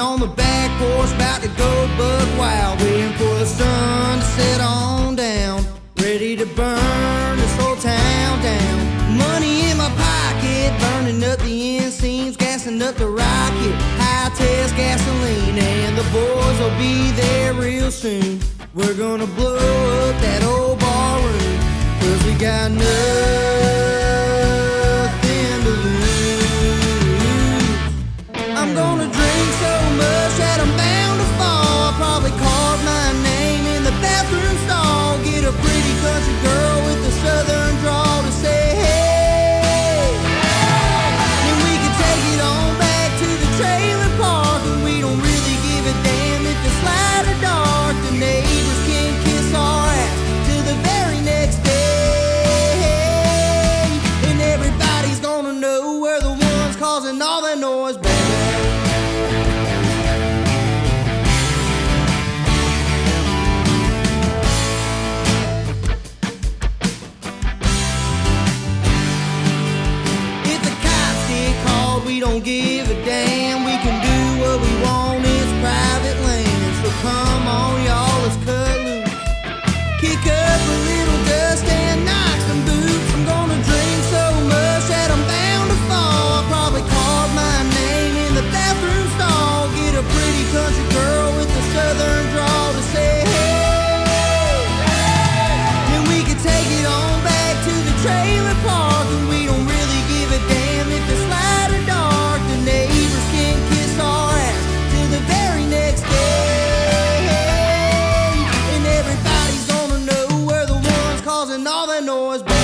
Sitting on the back porch, about to go buck wild, waiting for the sun to set on down, ready to burn this whole town down. Money in my pocket, burning up the inseams, gassing up the rocket, high test gasoline, and the boys will be there real soon. We're gonna blow up that old bar room, 'cause we got nothing to lose. I'm gonna drink so much that I'm bound to fall. I'll probably carve my name in the bathroom stall, get a pretty country girl with a southern drawl to say hey, and we can take it on back to the trailer park, and we don't really give a damn if it's light or dark. The neighbors can kiss our ass till the very next day, and everybody's gonna know we're the ones causing all the noise, baby. We don't give a damn, we can do what we want, it's private land. So come on y'all, let's cut loose, kick up a little dust and knock some boots. I'm gonna drink so much that I'm bound to fall. I'll probably carve my name in the bathroom stall, get a pretty country girl with a southern drawl to say hey, and we can take it on back to the trailer park, and we don't really give a damn if it's light or dark. The neighbors can kiss our ass till the very next day, and everybody's gonna know we're the ones causing all the noise, baby.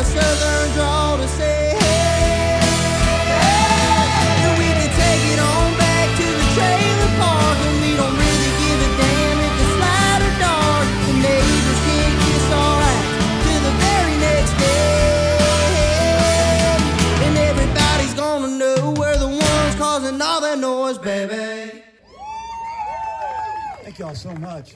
Southern drawl to say hey, and we can take it on back to the trailer park, and we don't really give a damn if it's light or dark. The neighbors can kiss our ass till the very next day, and everybody's gonna know we're the ones causing all that noise, baby. Thank y'all so much.